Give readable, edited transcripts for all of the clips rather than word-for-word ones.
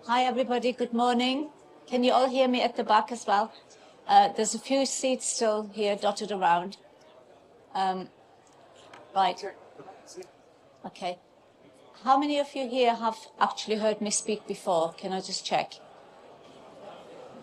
Hi, everybody. Good morning. Can you all hear me at the back as well? There's a few seats still here dotted around. Right. Okay. How many of you here have actually heard me speak before? Can I just check?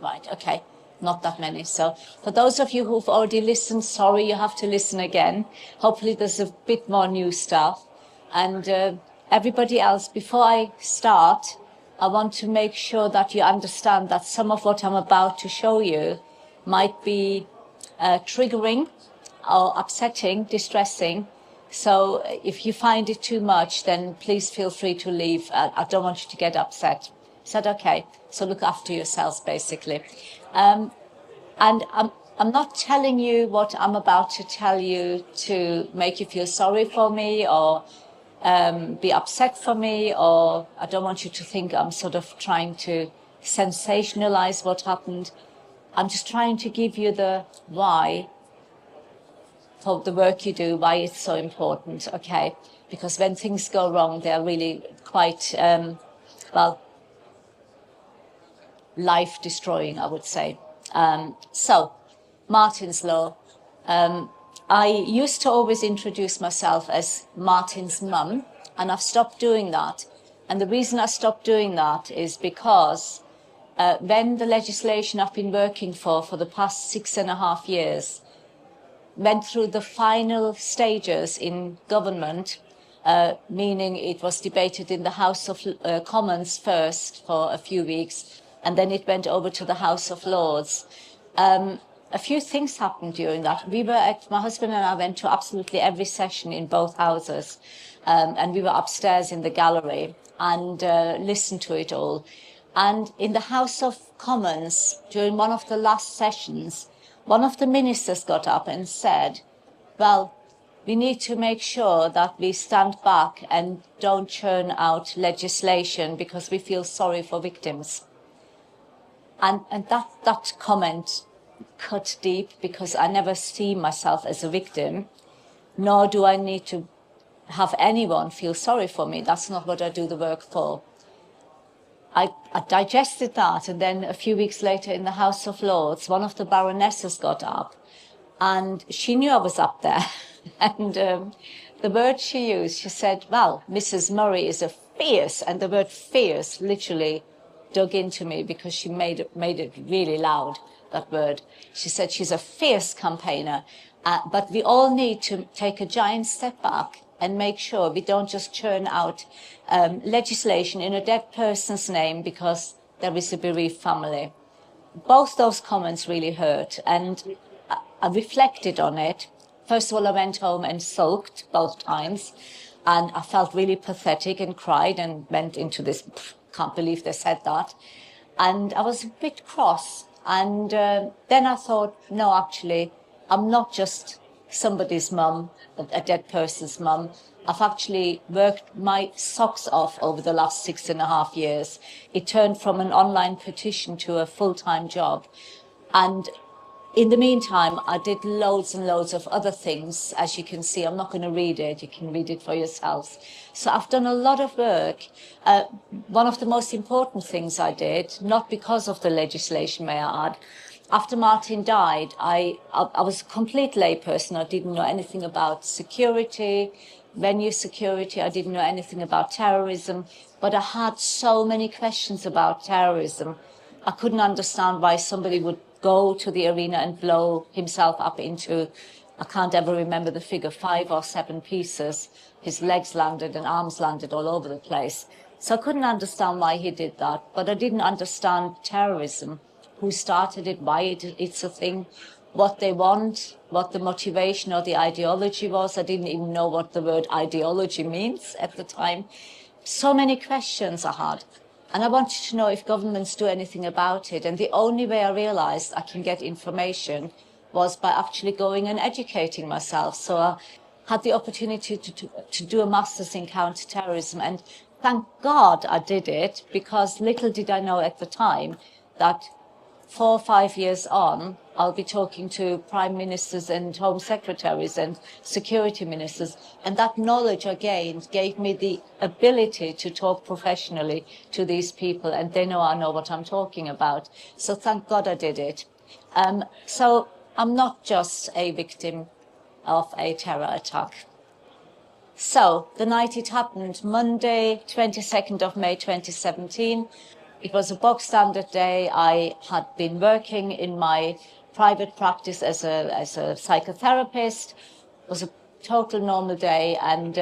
Right. Okay. Not that many. So for those of you who've already listened, sorry, you have to listen again. Hopefully there's a bit more new stuff. And everybody else, before I start, I want to make sure that you understand that some of what I'm about to show you might be triggering or upsetting, distressing. So if you find it too much, then please feel free to leave. I don't want you to get upset. Is that okay? So look after yourselves, basically. And I'm not telling you what I'm about to tell you to make you feel sorry for me or be upset for me, or I don't want you to think I'm sort of trying to sensationalize what happened. I'm just trying to give you the why for the work you do, why it's so important, okay? Because when things go wrong, they're really quite, well, life-destroying, I would say. So, Martyn's Law. I used to always introduce myself as Martyn's mum, and I've stopped doing that. And the reason I stopped doing that is because when the legislation I've been working for the past 6.5 years went through the final stages in government, meaning it was debated in the House of Commons first for a few weeks, and then it went over to the House of Lords. A few things happened during that. My husband and I went to absolutely every session in both houses, and we were upstairs in the gallery and listened to it all. And in the House of Commons, during one of the last sessions, one of the ministers got up and said, well, we need to make sure that we stand back and don't churn out legislation because we feel sorry for victims. And that comment cut deep, because I never see myself as a victim, nor do I need to have anyone feel sorry for me. That's not what I do the work for. I digested that, and then a few weeks later in the House of Lords, one of the baronesses got up, and she knew I was up there. And the word she used, she said, well, Mrs. Murray is a fierce, and the word fierce literally dug into me because she made it really loud, that word. She said she's a fierce campaigner, but we all need to take a giant step back and make sure we don't just churn out legislation in a dead person's name because there is a bereaved family. Both those comments really hurt, and I reflected on it. First of all, I went home and sulked both times, and I felt really pathetic and cried and went into this, can't believe they said that. And I was a bit cross. And then I thought, no, actually, I'm not just somebody's mum, a dead person's mum. I've actually worked my socks off over the last 6.5 years. It turned from an online petition to a full-time job. And in the meantime, I did loads and loads of other things. As you can see, I'm not going to read it. You can read it for yourselves. So I've done a lot of work. One of the most important things I did, not because of the legislation, may I add, after Martyn died, I was a complete layperson. I didn't know anything about security, venue security. I didn't know anything about terrorism. But I had so many questions about terrorism. I couldn't understand why somebody would go to the arena and blow himself up into, I can't ever remember the figure, 5 or 7 pieces. His legs landed and arms landed all over the place. So I couldn't understand why he did that. But I didn't understand terrorism, who started it, why it's a thing, what they want, what the motivation or the ideology was. I didn't even know what the word ideology means at the time. So many questions I had. And I wanted to know if governments do anything about it. And the only way I realized I can get information was by actually going and educating myself. So I had the opportunity to do a master's in counter-terrorism. And thank God I did it, because little did I know at the time that 4 or 5 years on, I'll be talking to prime ministers and home secretaries and security ministers. And that knowledge I gained gave me the ability to talk professionally to these people, and they know I know what I'm talking about. So thank God I did it. So I'm not just a victim of a terror attack. So the night it happened, Monday, 22nd of May 2017, it was a bog standard day. I had been working in my private practice as a psychotherapist. It was a total normal day, and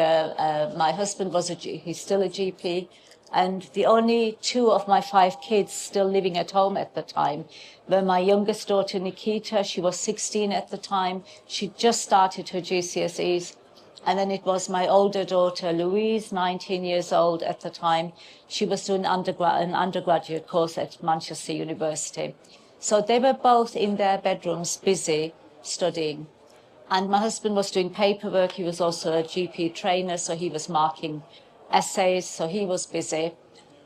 my husband was he's still a GP, and the only 2 of my 5 kids still living at home at the time were my youngest daughter Nikita. She was 16 at the time. She just started her GCSEs. And then it was my older daughter, Louise, 19 years old at the time. She was doing an undergraduate course at Manchester University. So they were both in their bedrooms busy studying. And my husband was doing paperwork. He was also a GP trainer, so he was marking essays, so he was busy.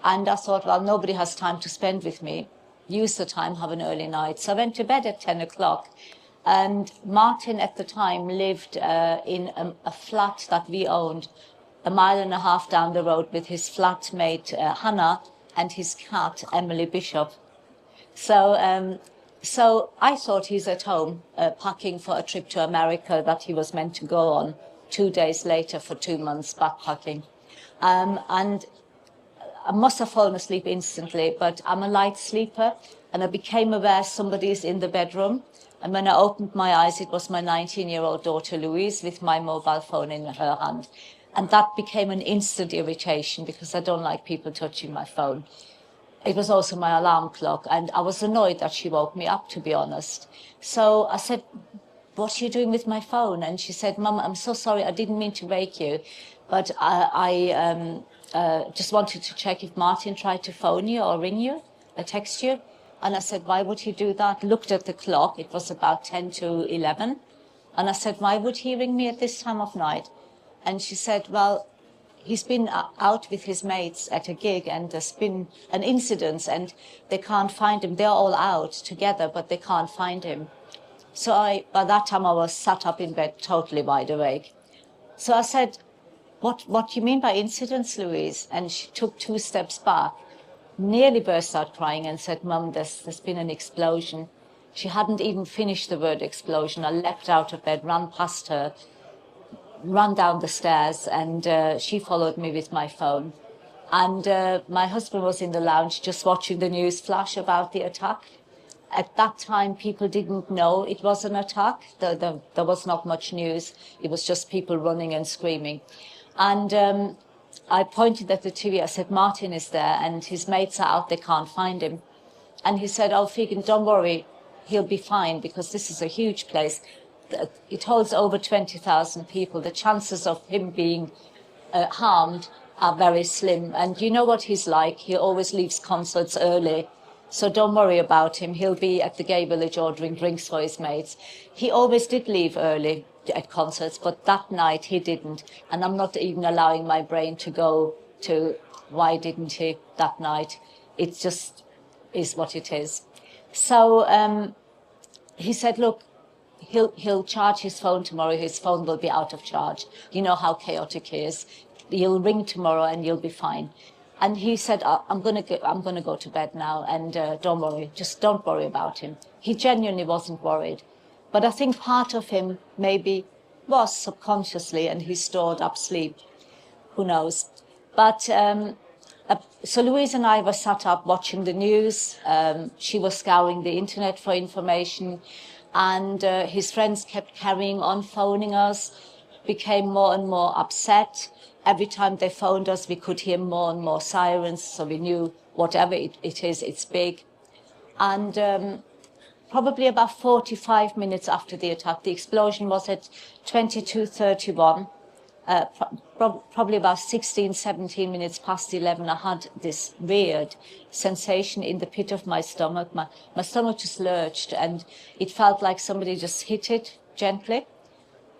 And I thought, well, nobody has time to spend with me. Use the time, have an early night. So I went to bed at 10 o'clock. And Martyn at the time lived in a flat that we owned 1.5 miles down the road with his flatmate Hannah and his cat Emily Bishop. So I thought he's at home packing for a trip to America that he was meant to go on 2 days later for 2 months backpacking. And I must have fallen asleep instantly, but I'm a light sleeper, and I became aware somebody's in the bedroom. And when I opened my eyes, it was my 19-year-old daughter, Louise, with my mobile phone in her hand. And that became an instant irritation because I don't like people touching my phone. It was also my alarm clock, and I was annoyed that she woke me up, to be honest. So I said, what are you doing with my phone? And she said, Mum, I'm so sorry, I didn't mean to wake you, but I just wanted to check if Martyn tried to phone you or ring you, or text you. And I said, why would he do that? Looked at the clock, it was about 10 to 11. And I said, why would he ring me at this time of night? And she said, well, he's been out with his mates at a gig, and there's been an incident and they can't find him. They're all out together, but they can't find him. So by that time I was sat up in bed, totally wide awake. So I said, what do you mean by incidents, Louise? And she took 2 steps back, nearly burst out crying and said, Mum, there's been an explosion. She hadn't even finished the word explosion. I leapt out of bed, ran past her, ran down the stairs, and she followed me with my phone. And my husband was in the lounge just watching the news flash about the attack. At that time, people didn't know it was an attack. There was not much news. It was just people running and screaming. And I pointed at the TV. I said, Martyn is there, and his mates are out. They can't find him. And he said, oh, Figen, don't worry. He'll be fine, because this is a huge place. It holds over 20,000 people. The chances of him being harmed are very slim. And you know what he's like. He always leaves concerts early. So don't worry about him. He'll be at the gay village ordering drinks for his mates. He always did leave early at concerts, but that night he didn't. And I'm not even allowing my brain to go to why didn't he that night. It just is what it is. So he said, look, he'll charge his phone tomorrow. His phone will be out of charge. You know how chaotic he is. You'll ring tomorrow and you'll be fine. And he said, I'm gonna go to bed now, and don't worry, just don't worry about him. He genuinely wasn't worried. But I think part of him maybe was subconsciously, and he stored up sleep. Who knows? But so Louise and I were sat up watching the news. She was scouring the internet for information, and his friends kept carrying on phoning us, became more and more upset. Every time they phoned us, we could hear more and more sirens, so we knew whatever it is, it's big. And probably about 45 minutes after the attack, the explosion was at 22:31. Probably about 16, 17 minutes past 11, I had this weird sensation in the pit of my stomach. My stomach just lurched, and it felt like somebody just hit it gently.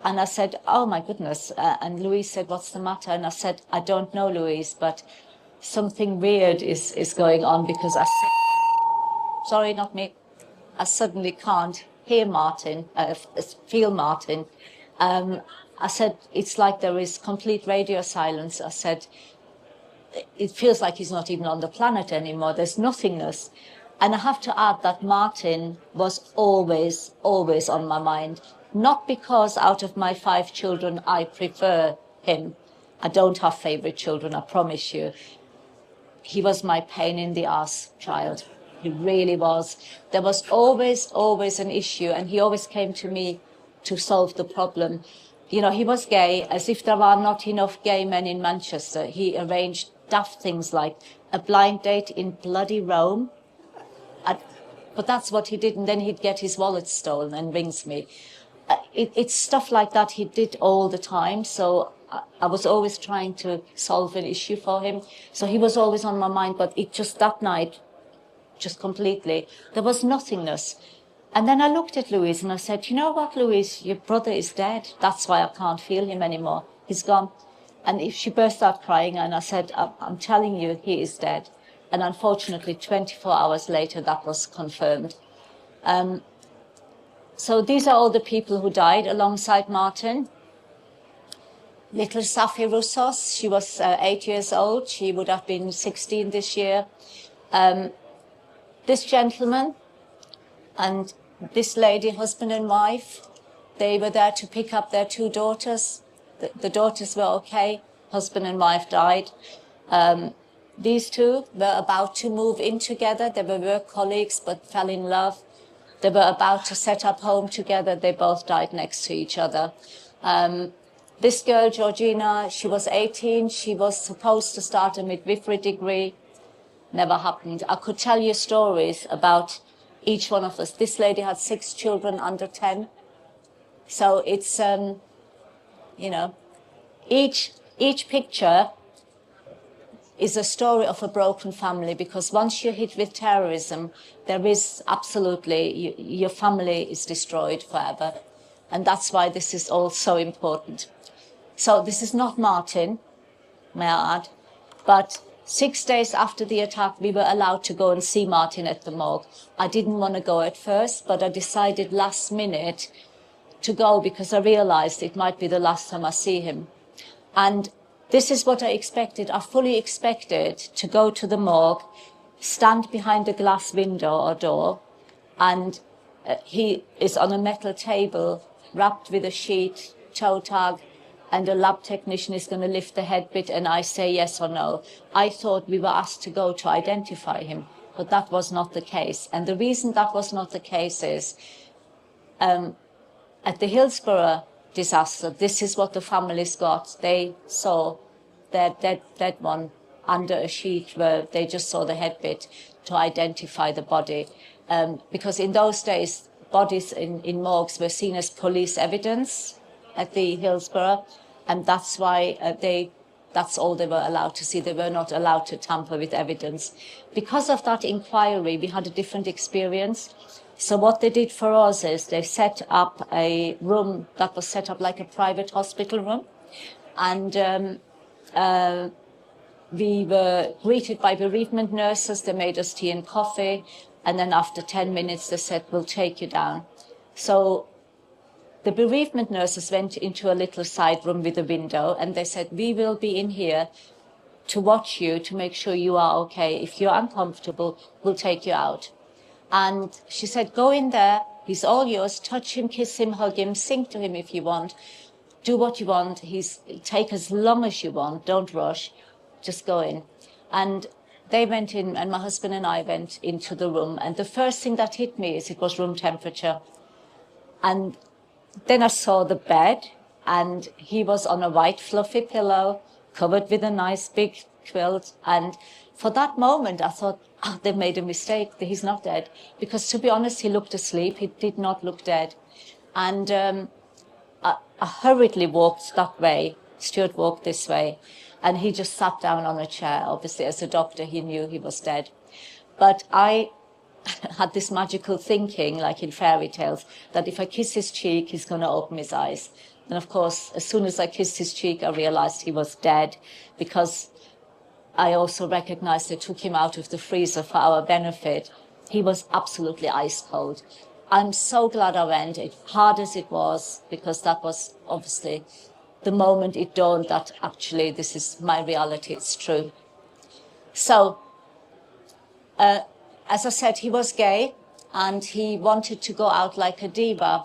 And I said, oh, my goodness. And Louise said, what's the matter? And I said, I don't know, Louise, but something weird is going on, because sorry, not me. I suddenly can't hear Martyn, feel Martyn. I said, it's like there is complete radio silence. I said, it feels like he's not even on the planet anymore. There's nothingness. And I have to add that Martyn was always, always on my mind. Not because out of my 5 children, I prefer him. I don't have favorite children, I promise you. He was my pain in the ass child. He really was. There was always, always an issue, and he always came to me to solve the problem. You know, he was gay, as if there are not enough gay men in Manchester. He arranged daft things like a blind date in bloody Rome. But that's what he did, and then he'd get his wallet stolen and rings me. It's stuff like that he did all the time, so I was always trying to solve an issue for him. So he was always on my mind, but it just that night, just completely, there was nothingness. And then I looked at Louise and I said, you know what, Louise, your brother is dead. That's why I can't feel him anymore. He's gone. And if she burst out crying, and I said, I'm telling you, he is dead. And unfortunately, 24 hours later, that was confirmed. So these are all the people who died alongside Martyn. Little Safi Roussos, she was 8 years old. She would have been 16 this year. This gentleman and this lady, husband and wife, they were there to pick up their 2 daughters. The daughters were okay. Husband and wife died. These 2 were about to move in together. They were work colleagues but fell in love. They were about to set up home together. They both died next to each other. This girl, Georgina, she was 18. She was supposed to start a midwifery degree. Never happened. I could tell you stories about each one of us. This lady had 6 children under 10. So it's, you know, each picture is a story of a broken family, because once you're hit with terrorism, there is absolutely, your family is destroyed forever. And that's why this is all so important. So this is not Martyn, may I add, but 6 days after the attack, we were allowed to go and see Martyn at the morgue. I didn't want to go at first, but I decided last minute to go because I realized it might be the last time I see him. And this is what I expected. I fully expected to go to the morgue, stand behind a glass window or door, and he is on a metal table, wrapped with a sheet, toe tag, and a lab technician is going to lift the head bit and I say yes or no. I thought we were asked to go to identify him, but that was not the case. And the reason that was not the case is at the Hillsborough disaster, this is what the families got. They saw their dead one under a sheet where they just saw the head bit to identify the body. Because in those days, bodies in morgues were seen as police evidence at the Hillsborough, and that's why that's all they were allowed to see. They were not allowed to tamper with evidence. Because of that inquiry, we had a different experience. So what they did for us is they set up a room that was set up like a private hospital room, and we were greeted by bereavement nurses. They made us tea and coffee, and then after 10 minutes they said, we'll take you down. So the bereavement nurses went into a little side room with a window, and they said, we will be in here to watch you, to make sure you are okay. If you're uncomfortable, we'll take you out. And she said, go in there, he's all yours, touch him, kiss him, hug him, sing to him if you want, do what you want, take as long as you want, don't rush, just go in. And they went in, and my husband and I went into the room, and the first thing that hit me is it was room temperature. And then I saw the bed, and he was on a white fluffy pillow, covered with a nice big quilt, and for that moment I thought, oh, they've made a mistake, he's not dead. Because to be honest, he looked asleep, he did not look dead. And I hurriedly walked that way, Stuart walked this way, and he just sat down on a chair. Obviously, as a doctor, he knew he was dead. But I had this magical thinking, like in fairy tales, that if I kiss his cheek, he's going to open his eyes. And of course, as soon as I kissed his cheek, I realized he was dead, because I also recognized they took him out of the freezer for our benefit. He was absolutely ice cold. I'm so glad I went, hard as it was, because that was obviously the moment it dawned that actually this is my reality, it's true. So, as I said, he was gay and he wanted to go out like a diva.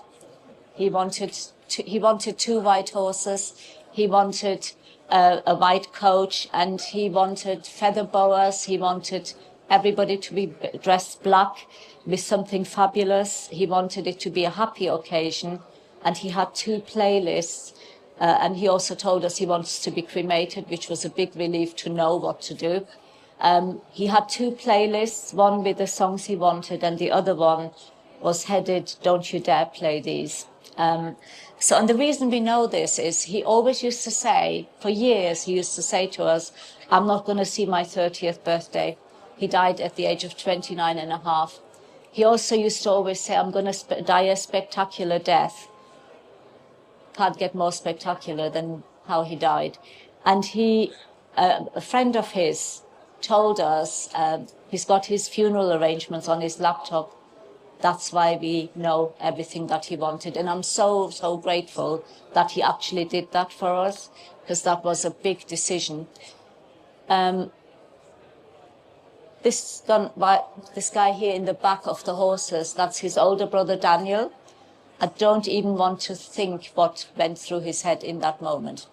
He wanted 2 white horses, he wanted a white coach, and he wanted feather boas, he wanted everybody to be dressed black with something fabulous. He wanted it to be a happy occasion, and he had 2 playlists. And he also told us he wants to be cremated, which was a big relief to know what to do. He had 2 playlists, one with the songs he wanted, and the other one was headed, "Don't you dare play these." And the reason we know this is he always used to say, for years, he used to say to us, "I'm not going to see my 30th birthday." He died at the age of 29 and a half. He also used to always say, "I'm going to die a spectacular death." Can't get more spectacular than how he died. And a friend of his told us, he's got his funeral arrangements on his laptop. That's why we know everything that he wanted. And I'm so, so grateful that he actually did that for us, because that was a big decision. This guy here in the back of the horses, that's his older brother, Daniel. I don't even want to think what went through his head in that moment.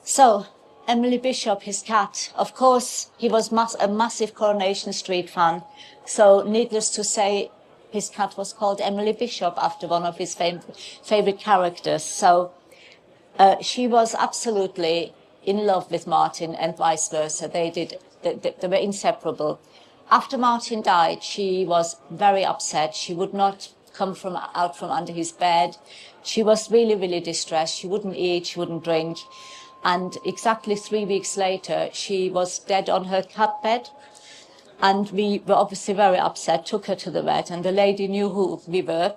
So, Emily Bishop, his cat, of course, he was a massive Coronation Street fan. So, needless to say, his cat was called Emily Bishop after one of his favorite characters. So, she was absolutely in love with Martyn and vice versa. They were inseparable. After Martyn died, she was very upset. She would not come out from under his bed. She was really, really distressed. She wouldn't eat, she wouldn't drink. And exactly 3 weeks later, she was dead on her cat bed. And we were obviously very upset, took her to the vet, and the lady knew who we were.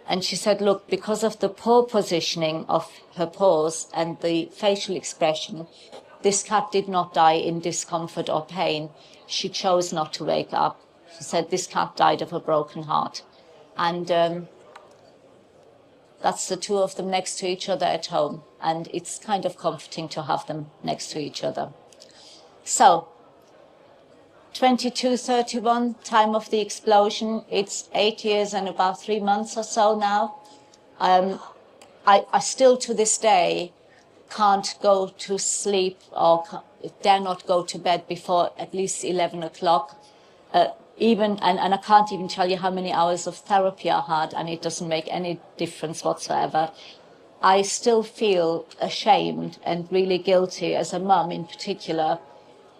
And she said, "Look, because of the poor positioning of her paws and the facial expression, this cat did not die in discomfort or pain. She chose not to wake up." She said, "This cat died of a broken heart." And that's the 2 of them next to each other at home. And it's kind of comforting to have them next to each other. So, 22:31, time of the explosion. It's 8 years and about 3 months or so now. I still to this day can't go to sleep or dare not go to bed before at least 11 o'clock. And I can't even tell you how many hours of therapy I had, and it doesn't make any difference whatsoever. I still feel ashamed and really guilty as a mum in particular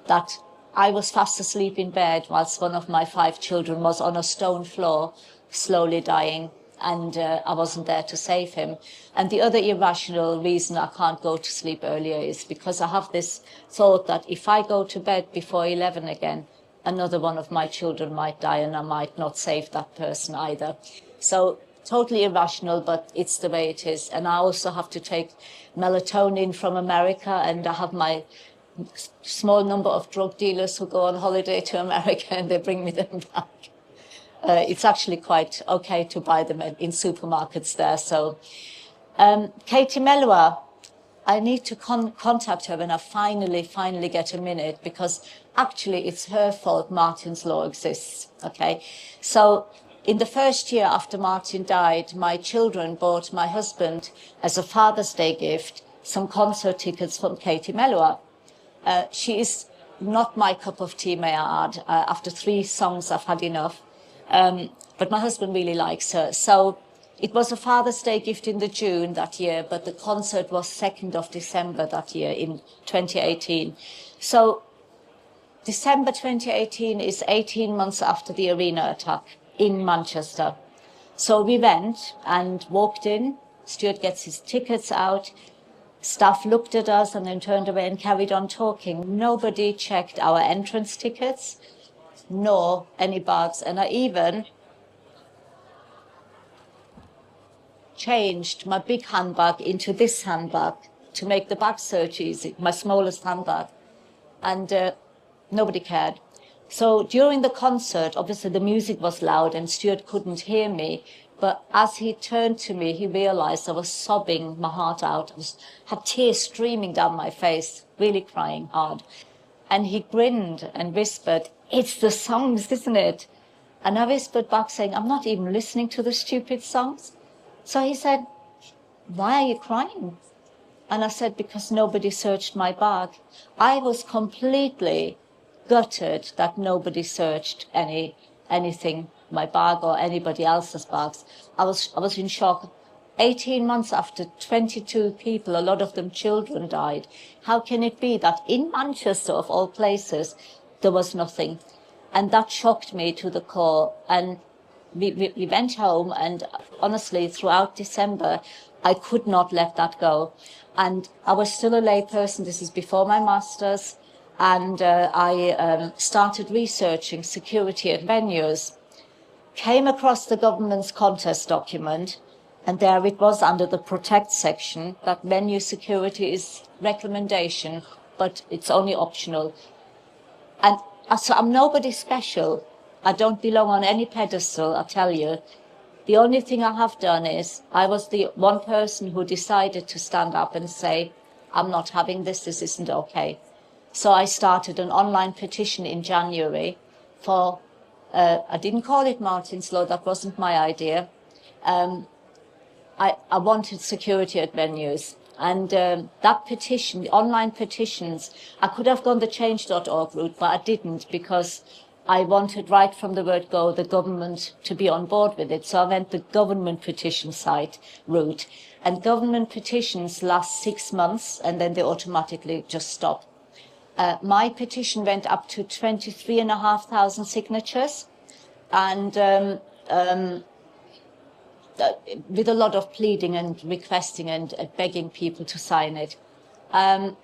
that I was fast asleep in bed whilst one of my 5 children was on a stone floor, slowly dying, and I wasn't there to save him. And the other irrational reason I can't go to sleep earlier is because I have this thought that if I go to bed before 11 again, another one of my children might die and I might not save that person either. So totally irrational, but it's the way it is. And I also have to take melatonin from America, and I have my small number of drug dealers who go on holiday to America and they bring me them back. It's actually quite okay to buy them in supermarkets there. So Katie Melua, I need to contact her when I finally get a minute, because actually it's her fault Martyn's Law exists, okay? So in the first year after Martyn died, my children bought my husband, as a Father's Day gift, some concert tickets from Katie Melua. She is not my cup of tea, may I add. After 3 songs, I've had enough. But my husband really likes her. So it was a Father's Day gift in the June that year, but the concert was 2nd of December that year in 2018. So December 2018 is 18 months after the arena attack in Manchester. So we went and walked in. Stuart gets his tickets out. Staff looked at us and then turned away and carried on talking. Nobody checked our entrance tickets, nor any bags. And I even changed my big handbag into this handbag to make the bag search easy, my smallest handbag. And nobody cared. So during the concert, obviously the music was loud and Stuart couldn't hear me. But as he turned to me, he realized I was sobbing my heart out. Had tears streaming down my face, really crying hard. And he grinned and whispered, "It's the songs, isn't it?" And I whispered back saying, "I'm not even listening to the stupid songs." So he said, "Why are you crying?" And I said, "Because nobody searched my bag." I was completely gutted that nobody searched anything, my bag or anybody else's bags. I was in shock. 18 months after, 22 people, a lot of them children, died. How can it be that in Manchester, of all places, there was nothing? And that shocked me to the core. And we went home, and honestly, throughout December, I could not let that go. And I was still a lay person. This is before my master's. And I started researching security at venues. Came across the government's contest document, and there it was under the protect section that venue security is recommendation, but it's only optional. And so I'm nobody special. I don't belong on any pedestal, I tell you. The only thing I have done is I was the one person who decided to stand up and say, "I'm not having this, this isn't okay." So I started an online petition in January for, I didn't call it Martyn's Law, that wasn't my idea. I wanted security at venues. And that petition, the online petitions, I could have gone the change.org route, but I didn't, because I wanted right from the word go the government to be on board with it. So I went the government petition site route. And government petitions last 6 months, and then they automatically just stop. My petition went up to 23,500 signatures, and with a lot of pleading and requesting and begging people to sign it. A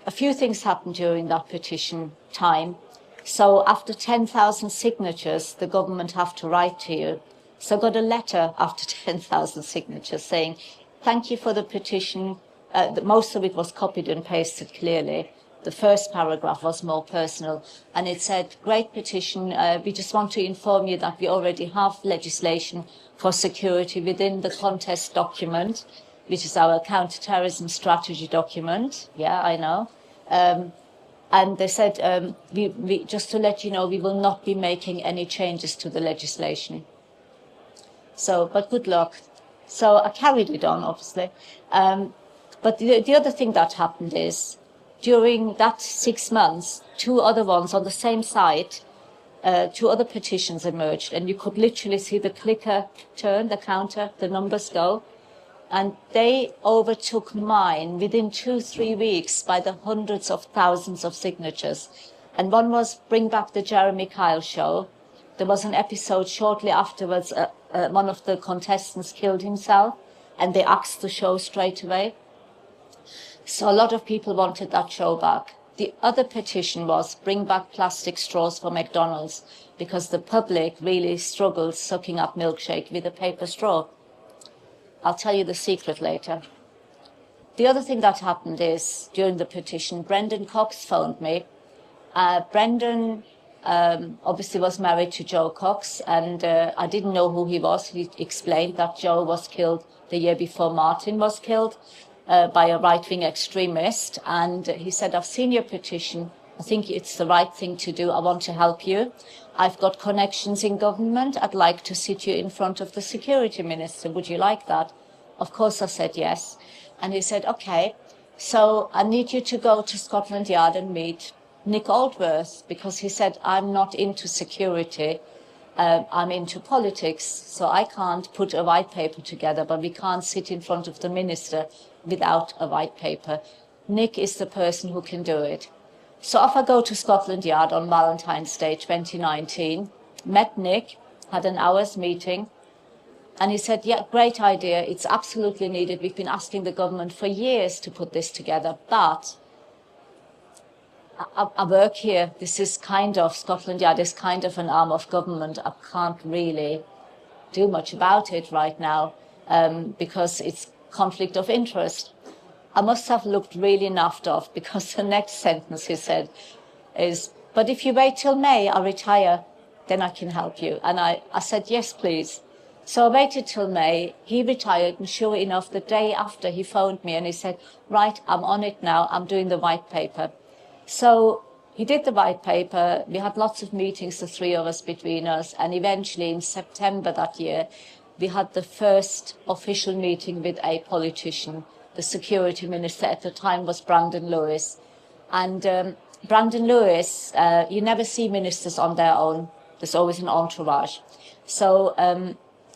few things happened during that petition time. So after 10,000 signatures, the government have to write to you. So I got a letter after 10,000 signatures saying, "Thank you for the petition." Most of it was copied and pasted clearly. The first paragraph was more personal, and it said, "Great petition. We just want to inform you that we already have legislation for security within the contest document, which is our counter-terrorism strategy document." Yeah, I know. And they said, we just to let you know, we will not be making any changes to the legislation. So, but good luck. So I carried it on, obviously. But the other thing that happened is, during that 6 months, 2 other ones on the same site, 2 other petitions emerged, and you could literally see the clicker turn, the counter, the numbers go. And they overtook mine within 2-3 weeks by the hundreds of thousands of signatures. And one was Bring Back the Jeremy Kyle Show. There was an episode shortly afterwards, one of the contestants killed himself, and they axed the show straight away. So a lot of people wanted that show back. The other petition was Bring Back Plastic Straws for McDonald's, because the public really struggles sucking up milkshake with a paper straw. I'll tell you the secret later. The other thing that happened is, during the petition, Brendan Cox phoned me. Brendan obviously was married to Joe Cox, and I didn't know who he was. He explained that Joe was killed the year before Martyn was killed by a right-wing extremist. And he said, "I've seen your petition. I think it's the right thing to do. I want to help you. I've got connections in government. I'd like to sit you in front of the security minister. Would you like that?" Of course, I said yes. And he said, "Okay, so I need you to go to Scotland Yard and meet Nick Aldworth," because he said, "I'm not into security. I'm into politics, so I can't put a white paper together, but we can't sit in front of the minister without a white paper. Nick is the person who can do it." So off I go to Scotland Yard on Valentine's Day 2019, met Nick, had an hour's meeting, and he said, "Yeah, great idea. It's absolutely needed. We've been asking the government for years to put this together, but I work here. This is kind of, Scotland Yard is kind of an arm of government. I can't really do much about it right now because it's conflict of interest." I must have looked really naffed off, because the next sentence he said is, but if you wait till May, I'll retire, then I can help you. And I said, yes, please. So I waited till May, he retired, and sure enough, the day after he phoned me and he said, right, I'm on it now, I'm doing the white paper. So he did the white paper, we had lots of meetings, the three of us between us, and eventually in September that year, we had the first official meeting with a politician. The security minister at the time was Brandon Lewis. And Brandon Lewis, you never see ministers on their own. There's always an entourage. So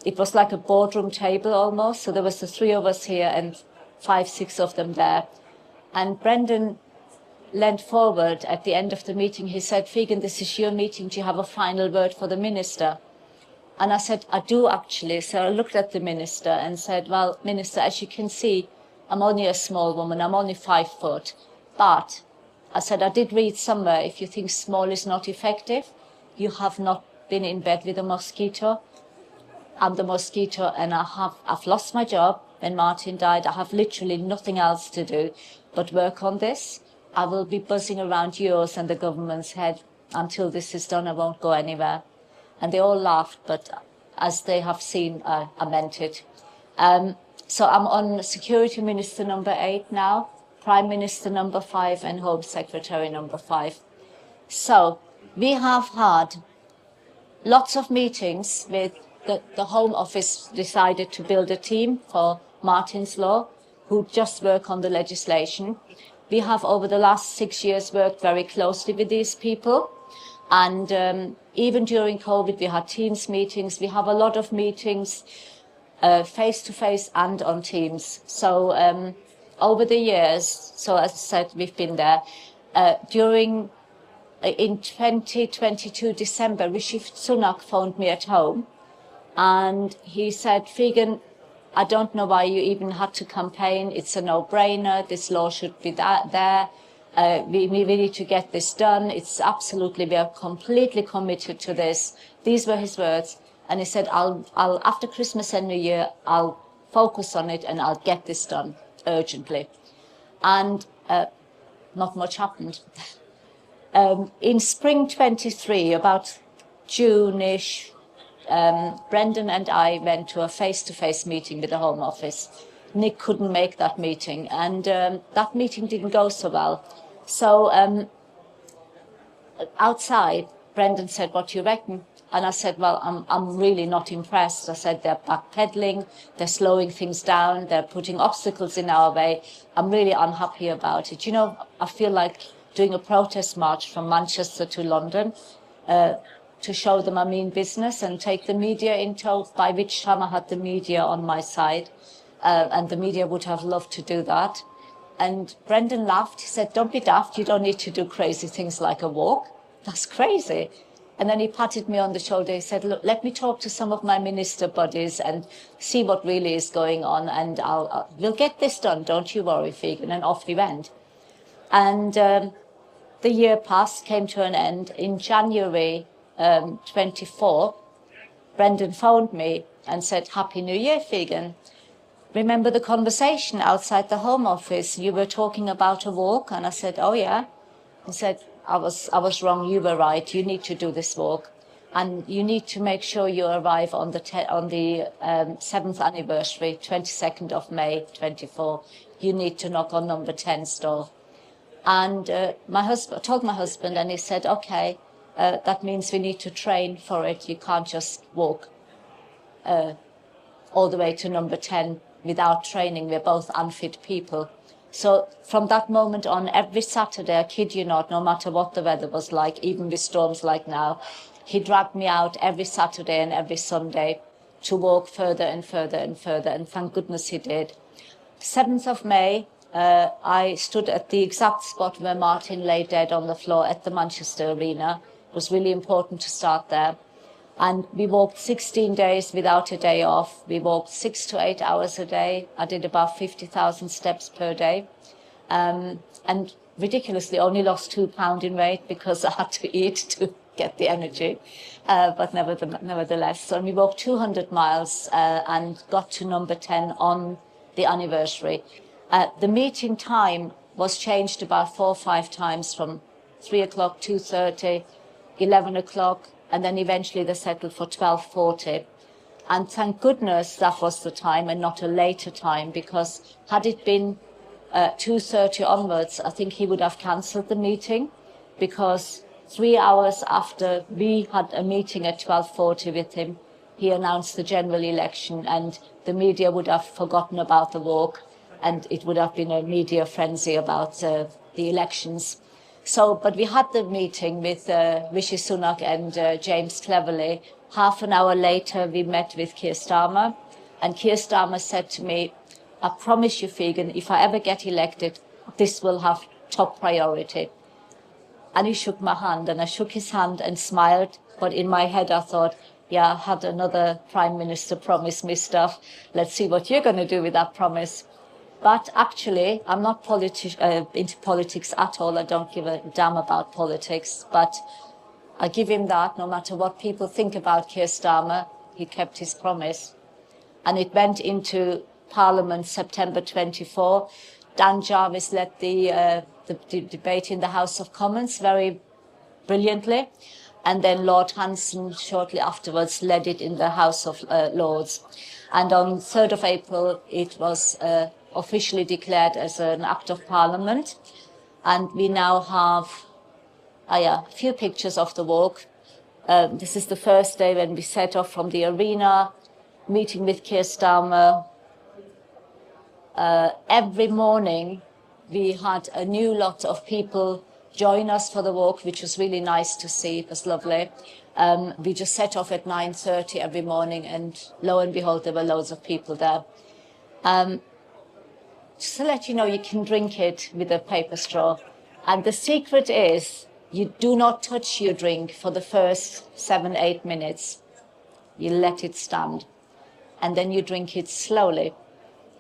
it was like a boardroom table almost. So there was the three of us here and 5, 6 of them there. And Brendan leant forward at the end of the meeting. He said, Figen, this is your meeting. Do you have a final word for the minister? And I said, I do actually. So I looked at the minister and said, well, Minister, as you can see, I'm only a small woman. I'm only 5 foot. But I said, I did read somewhere, if you think small is not effective, you have not been in bed with a mosquito. I'm the mosquito, and I've lost my job when Martyn died. I have literally nothing else to do but work on this. I will be buzzing around yours and the government's head until this is done. I won't go anywhere. And they all laughed, but as they have seen, I meant it. So I'm on Security Minister number 8 now, Prime Minister number 5, and Home Secretary number 5. So we have had lots of meetings with the Home Office. Decided to build a team for Martyn's Law who just work on the legislation. We have over the last 6 years worked very closely with these people. And even during COVID, we had Teams meetings. We have a lot of meetings face-to-face and on Teams. So over the years, so as I said, we've been there. In 2022 December, Rishi Sunak phoned me at home. And he said, Figen, I don't know why you even had to campaign. It's a no-brainer. This law should be there. We need to get this done. It's absolutely, we are completely committed to this. These were his words. And he said, I'll after Christmas and New Year, I'll focus on it and I'll get this done urgently. And not much happened. In spring 23, about June-ish, Brendan and I went to a face-to-face meeting with the Home Office. Nick couldn't make that meeting, and that meeting didn't go so well. So outside, Brendan said, what do you reckon? And I said, well, I'm really not impressed. I said, they're backpedaling, they're slowing things down, they're putting obstacles in our way. I'm really unhappy about it. You know, I feel like doing a protest march from Manchester to London to show them I mean business and take the media in tow, by which time I had the media on my side. And the media would have loved to do that. And Brendan laughed. He said, don't be daft. You don't need to do crazy things like a walk. That's crazy. And then he patted me on the shoulder. He said, look, let me talk to some of my minister buddies and see what really is going on. And we'll get this done. Don't you worry, Figen. And off we went. And the year passed, came to an end. In January 24, Brendan phoned me and said, Happy New Year, Figen. Remember the conversation outside the Home Office? You were talking about a walk. And I said, oh, yeah. He said, I was wrong. You were right. You need to do this walk. And you need to make sure you arrive on the 7th anniversary, 22nd of May, 24. You need to knock on number 10's door. And I told my husband, and he said, okay, that means we need to train for it. You can't just walk all the way to number 10 without training. We're both unfit people. So from that moment on, every Saturday, I kid you not, no matter what the weather was like, even with storms like now, he dragged me out every Saturday and every Sunday to walk further and further and further, and thank goodness he did. 7th of May, I stood at the exact spot where Martyn lay dead on the floor at the Manchester Arena. It was really important to start there. And we walked 16 days without a day off. We walked 6 to 8 hours a day. I did about 50,000 steps per day. And ridiculously only lost 2 pounds in weight because I had to eat to get the energy. But nevertheless, so we walked 200 miles and got to number 10 on the anniversary. The meeting time was changed about 4 or 5 times from 3 o'clock, 2:30, 11 o'clock, and then eventually they settled for 12:40. And thank goodness that was the time and not a later time, because had it been 2:30 onwards, I think he would have cancelled the meeting, because 3 hours after we had a meeting at 12:40 with him, he announced the general election, and the media would have forgotten about the walk, and it would have been a media frenzy about the elections. So, but we had the meeting with Rishi Sunak and James Cleverly. Half an hour later, we met with Keir Starmer, and Keir Starmer said to me, "I promise you, Figen, if I ever get elected, this will have top priority." And he shook my hand, and I shook his hand and smiled. But in my head, I thought, yeah, I had another prime minister promise me stuff. Let's see what you're going to do with that promise. But actually, I'm not into politics at all. I don't give a damn about politics. But I give him that. No matter what people think about Keir Starmer, he kept his promise. And it went into Parliament September 24. Dan Jarvis led the debate in the House of Commons very brilliantly. And then Lord Hanson shortly afterwards led it in the House of Lords. And on 3rd of April, it was officially declared as an Act of Parliament. And we now have a few pictures of the walk. This is the first day when we set off from the arena, meeting with Keir Starmer. Every morning, we had a new lot of people join us for the walk, which was really nice to see. It was lovely. We just set off at 9:30 every morning, and lo and behold, there were loads of people there. Just to let you know, you can drink it with a paper straw. And the secret is, you do not touch your drink for the first 7-8 minutes. You let it stand. And then you drink it slowly.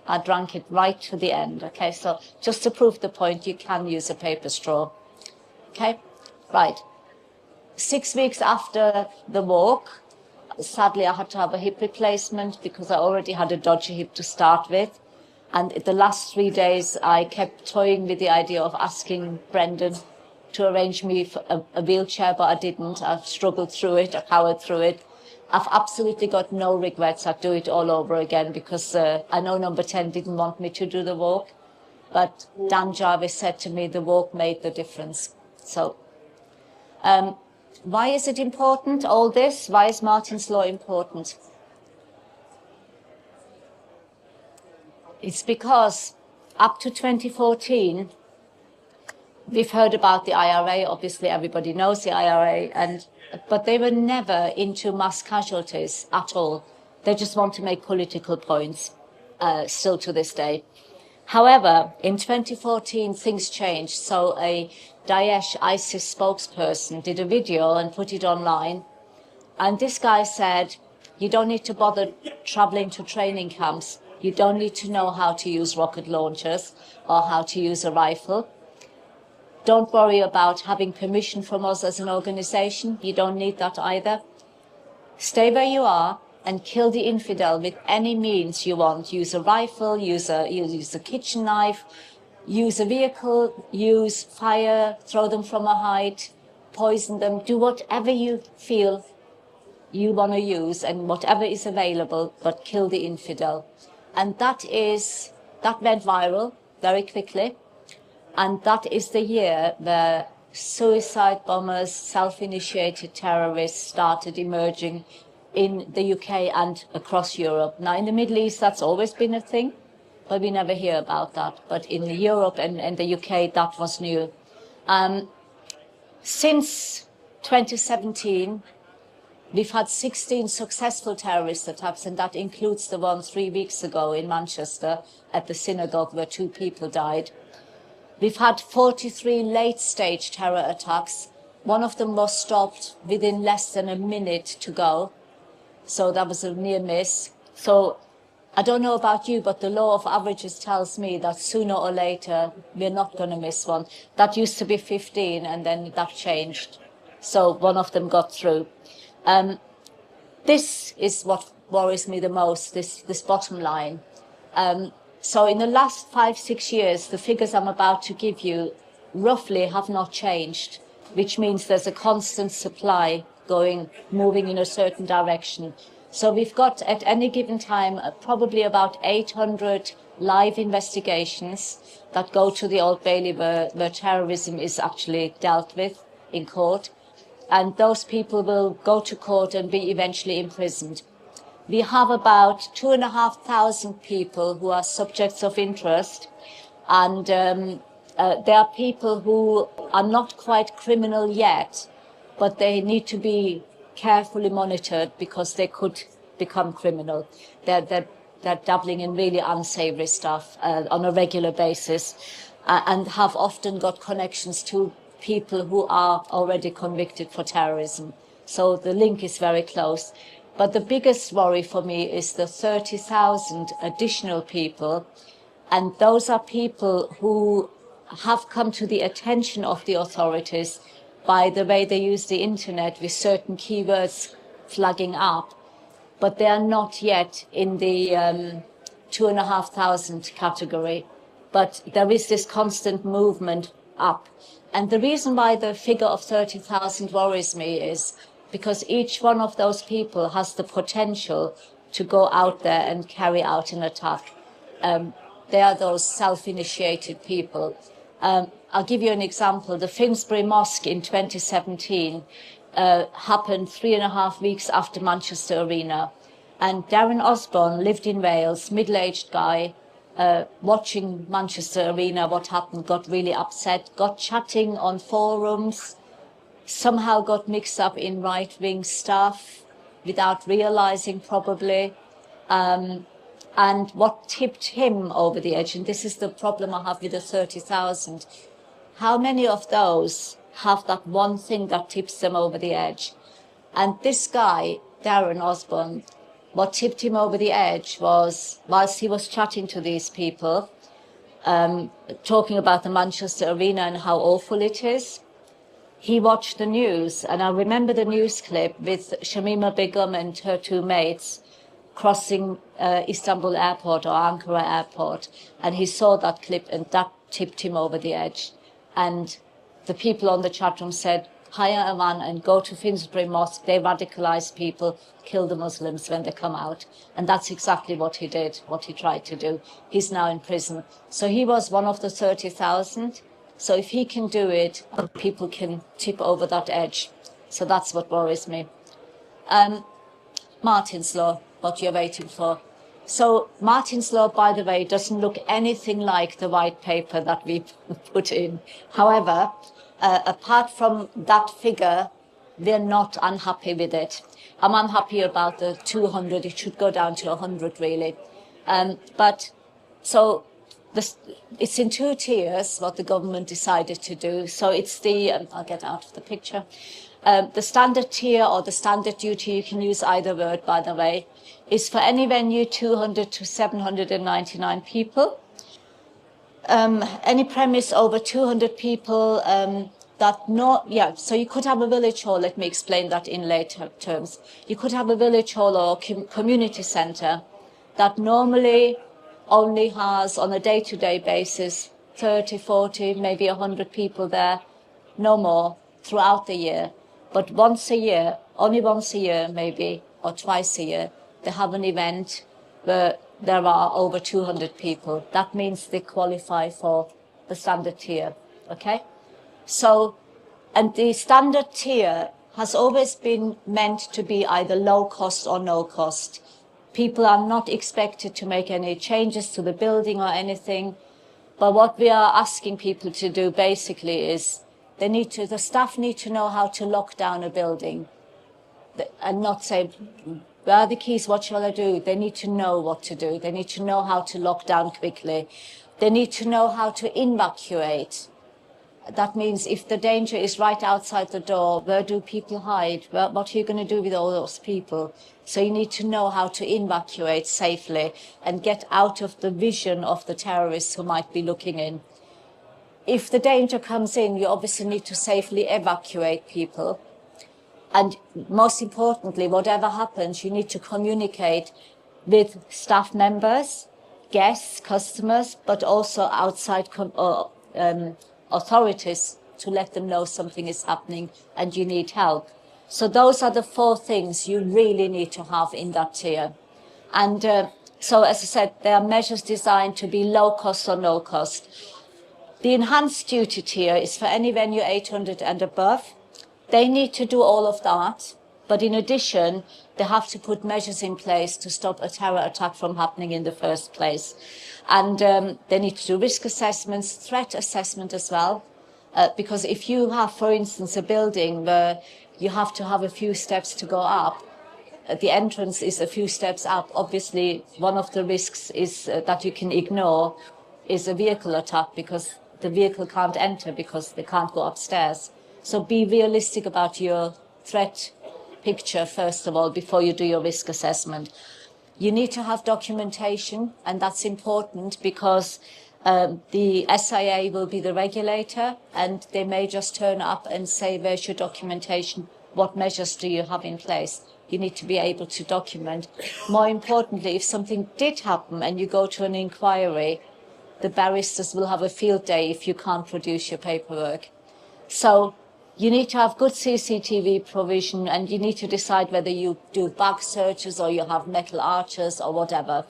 I drank it right to the end. Okay, so just to prove the point, you can use a paper straw. Okay, right. 6 weeks after the walk, sadly, I had to have a hip replacement because I already had a dodgy hip to start with. And the last 3 days, I kept toying with the idea of asking Brendan to arrange me for a wheelchair, but I didn't. I've struggled through it. I powered through it. I've absolutely got no regrets. I'd do it all over again, because I know number 10 didn't want me to do the walk. But Dan Jarvis said to me, the walk made the difference. So why is it important, all this? Why is Martyn's Law important? It's because up to 2014, we've heard about the IRA. Obviously, everybody knows the IRA, but they were never into mass casualties at all. They just want to make political points, still to this day. However, in 2014, things changed. So a Daesh ISIS spokesperson did a video and put it online. And this guy said, you don't need to bother traveling to training camps. You don't need to know how to use rocket launchers or how to use a rifle. Don't worry about having permission from us as an organization. You don't need that either. Stay where you are and kill the infidel with any means you want. Use a rifle, use a kitchen knife, use a vehicle, use fire, throw them from a height, poison them, do whatever you feel you want to use and whatever is available, but kill the infidel. And that went viral very quickly. And that is the year where suicide bombers, self-initiated terrorists started emerging in the UK and across Europe. Now, in the Middle East, that's always been a thing, but we never hear about that. But in Europe and the UK, that was new. Since 2017, we've had 16 successful terrorist attacks, and that includes the one 3 weeks ago in Manchester at the synagogue where 2 people died. We've had 43 late-stage terror attacks. One of them was stopped within less than a minute to go. So that was a near miss. So I don't know about you, but the law of averages tells me that sooner or later, we're not going to miss one. That used to be 15, and then that changed. So one of them got through. This is what worries me the most, this bottom line. So in the last 5-6 years, the figures I'm about to give you roughly have not changed. which means there's a constant supply moving in a certain direction. So we've got at any given time probably about 800 live investigations that go to the Old Bailey where terrorism is actually dealt with in court. And those people will go to court and be eventually imprisoned. We have about 2,500 people who are subjects of interest, and there are people who are not quite criminal yet, but they need to be carefully monitored because they could become criminal. They're dabbling in really unsavory stuff on a regular basis, and have often got connections to people who are already convicted for terrorism. So the link is very close. But the biggest worry for me is the 30,000 additional people, and those are people who have come to the attention of the authorities by the way they use the internet with certain keywords flagging up, but they are not yet in the 2,500 category. But there is this constant movement up. And the reason why the figure of 30,000 worries me is because each one of those people has the potential to go out there and carry out an attack. They are those self-initiated people. I'll give you an example. The Finsbury Mosque in 2017 happened 3.5 weeks after Manchester Arena. And Darren Osborne lived in Wales, middle-aged guy, watching Manchester Arena, what happened, got really upset, got chatting on forums, somehow got mixed up in right-wing stuff without realizing probably. And what tipped him over the edge, and this is the problem I have with the 30,000, how many of those have that one thing that tips them over the edge? And this guy, Darren Osborne, what tipped him over the edge was, whilst he was chatting to these people, talking about the Manchester Arena and how awful it is, he watched the news. And I remember the news clip with Shamima Begum and her two mates crossing Istanbul airport or Ankara airport. And he saw that clip and that tipped him over the edge. And the people on the chat room said, hire a van and go to Finsbury Mosque. They radicalize people, kill the Muslims when they come out. And that's exactly what he did, what he tried to do. He's now in prison. So he was one of the 30,000. So if he can do it, people can tip over that edge. So that's what worries me. Martyn's Law, what you're waiting for. So Martyn's Law, by the way, doesn't look anything like the white paper that we put in. However, apart from that figure, we're not unhappy with it. I'm unhappy about the 200. It should go down to 100, really. But so it's in 2 tiers, what the government decided to do. So it's the, I'll get out of the picture, the standard tier or the standard duty, you can use either word, by the way, is for any venue 200 to 799 people. Any premise over 200 people, so you could have a village hall. Let me explain that in later terms. You could have a village hall or community centre that normally only has, on a day-to-day basis, 30, 40, maybe 100 people there, no more, throughout the year. But once a year, only once a year maybe, or twice a year, they have an event where there are over 200 people. That means they qualify for the standard tier, okay? So, and the standard tier has always been meant to be either low cost or no cost. People are not expected to make any changes to the building or anything. But what we are asking people to do basically is the staff need to know how to lock down a building and not say, where are the keys, what shall I do? They need to know what to do. They need to know how to lock down quickly. They need to know how to evacuate. That means if the danger is right outside the door, where do people hide? What are you going to do with all those people? So you need to know how to evacuate safely and get out of the vision of the terrorists who might be looking in. If the danger comes in, you obviously need to safely evacuate people. And most importantly, whatever happens, you need to communicate with staff members, guests, customers, but also outside authorities to let them know something is happening and you need help. So those are the 4 things you really need to have in that tier. And so, as I said, there are measures designed to be low cost or no cost. The enhanced duty tier is for any venue 800 and above. They need to do all of that, but in addition, they have to put measures in place to stop a terror attack from happening in the first place. And they need to do risk assessments, threat assessment as well, because if you have, for instance, a building where you have to have a few steps to go up, the entrance is a few steps up. Obviously, one of the risks is that you can ignore is a vehicle attack, because the vehicle can't enter because they can't go upstairs. So be realistic about your threat picture, first of all, before you do your risk assessment. You need to have documentation, and that's important because the SIA will be the regulator, and they may just turn up and say, where's your documentation? What measures do you have in place? You need to be able to document. More importantly, if something did happen and you go to an inquiry, the barristers will have a field day if you can't produce your paperwork. So you need to have good CCTV provision, and you need to decide whether you do back searches or you have metal arches or whatever.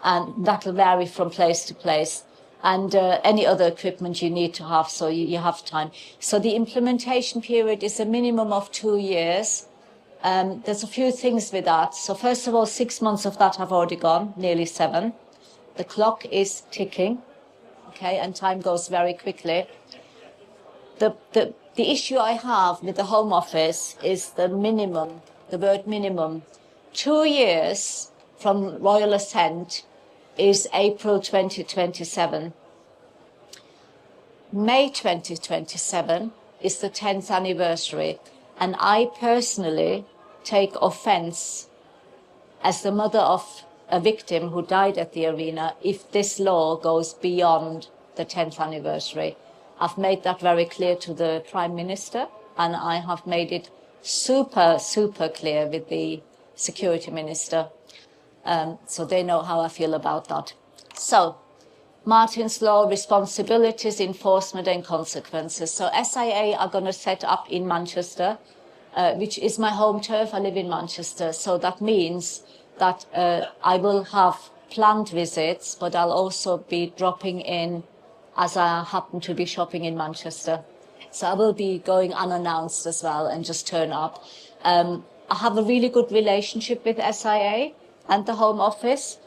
And that'll vary from place to place. And any other equipment you need to have, so you have time. So the implementation period is a minimum of 2 years. There's a few things with that. So first of all, 6 months of that have already gone, nearly 7. The clock is ticking, okay, and time goes very quickly. The issue I have with the Home Office is the minimum, the word minimum. 2 years from royal assent is April 2027. May 2027 is the 10th anniversary, and I personally take offence as the mother of a victim who died at the arena if this law goes beyond the 10th anniversary. I've made that very clear to the Prime Minister, and I have made it super, super clear with the Security Minister, so they know how I feel about that. So, Martyn's Law, responsibilities, enforcement and consequences. So SIA are going to set up in Manchester, which is my home turf. I live in Manchester, so that means that I will have planned visits, but I'll also be dropping in as I happen to be shopping in Manchester. So I will be going unannounced as well and just turn up. I have a really good relationship with SIA and the Home Office,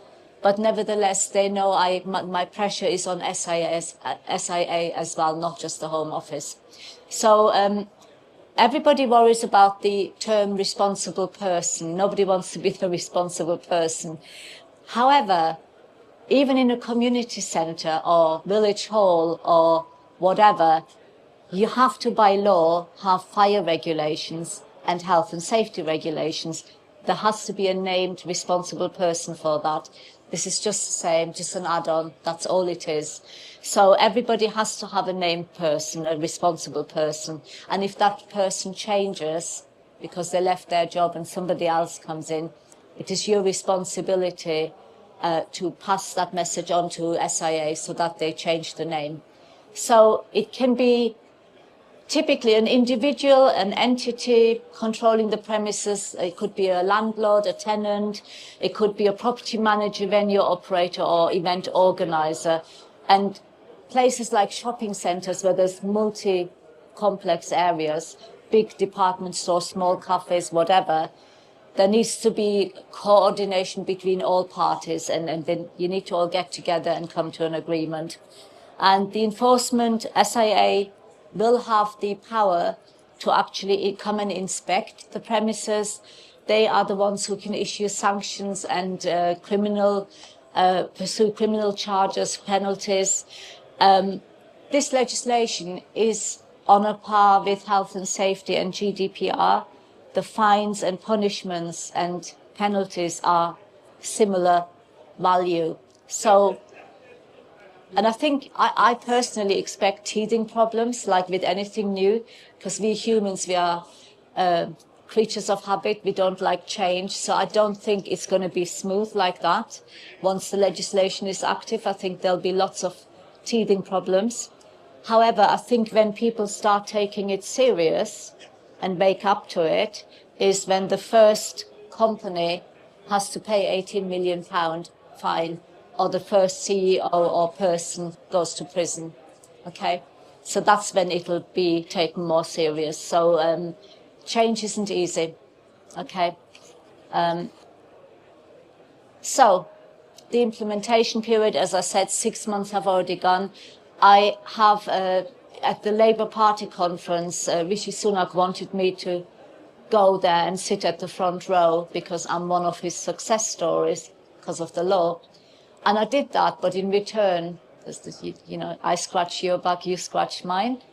but nevertheless, they know my pressure is on SIA as well, not just the Home Office. So everybody worries about the term responsible person. Nobody wants to be the responsible person. However, even in a community centre or village hall or whatever, you have to, by law, have fire regulations and health and safety regulations. There has to be a named responsible person for that. This is just the same, just an add-on. That's all it is. So everybody has to have a named person, a responsible person. And if that person changes because they left their job and somebody else comes in, it is your responsibility to pass that message on to SIA so that they change the name. So it can be typically an individual, an entity controlling the premises. It could be a landlord, a tenant. It could be a property manager, venue operator, or event organizer. And places like shopping centres where there's multi-complex areas, big department stores, small cafes, whatever, there needs to be coordination between all parties, and then you need to all get together and come to an agreement. And the enforcement, SIA, will have the power to actually come and inspect the premises. They are the ones who can issue sanctions and pursue criminal charges, penalties. This legislation is on a par with health and safety and GDPR. The fines and punishments and penalties are similar value. So, and I think I personally expect teething problems, like with anything new, because we humans, we are creatures of habit. We don't like change. So I don't think it's going to be smooth like that. Once the legislation is active, I think there'll be lots of teething problems. However, I think when people start taking it serious and wake up to it is when the first company has to pay £18 million fine, or the first CEO or person goes to prison. Okay, so that's when it'll be taken more serious. So change isn't easy. Okay, so the implementation period, as I said, 6 months have already gone. I have at the Labour Party conference, Rishi Sunak wanted me to go there and sit at the front row because I'm one of his success stories because of the law. And I did that, but in return, you know, I scratch your back, you scratch mine.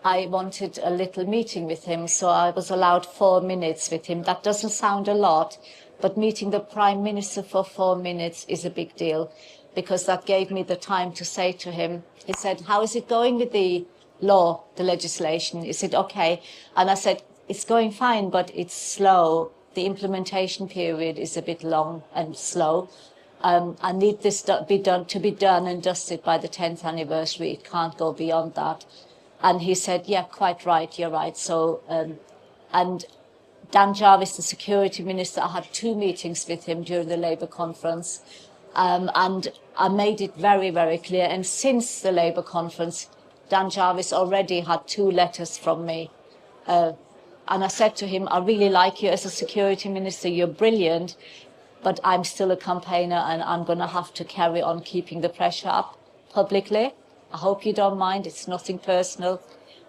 I wanted a little meeting with him, so I was allowed 4 minutes with him. That doesn't sound a lot, but meeting the Prime Minister for 4 minutes is a big deal, because that gave me the time to say to him, he said, how is it going with the law, the legislation? Is it okay? And I said, it's going fine, but it's slow. The implementation period is a bit long and slow. I need this to be done and dusted by the 10th anniversary. It can't go beyond that. And he said, yeah, quite right, you're right. So, and Dan Jarvis, the security minister, I had 2 meetings with him during the Labour conference. And I made it very, very clear. And since the Labour conference, Dan Jarvis already had 2 letters from me. And I said to him, I really like you as a security minister, you're brilliant, but I'm still a campaigner and I'm going to have to carry on keeping the pressure up publicly. I hope you don't mind, it's nothing personal.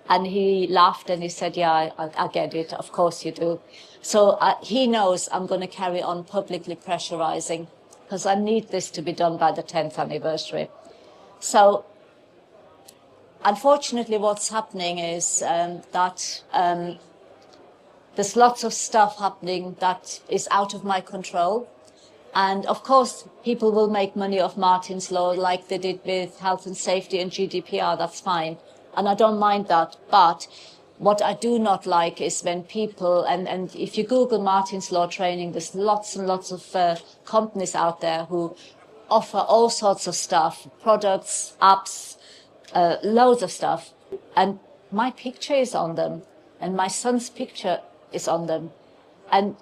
And he laughed and he said, yeah, I get it, of course you do. So he knows I'm going to carry on publicly pressurising, because I need this to be done by the 10th anniversary. So unfortunately what's happening is that there's lots of stuff happening that is out of my control. And of course, people will make money off Martyn's Law like they did with health and safety and GDPR, that's fine. And I don't mind that. But what I do not like is when people, and if you Google Martyn's Law training, there's lots and lots of companies out there who offer all sorts of stuff, products, apps, loads of stuff. And my picture is on them, and my son's picture is on them. And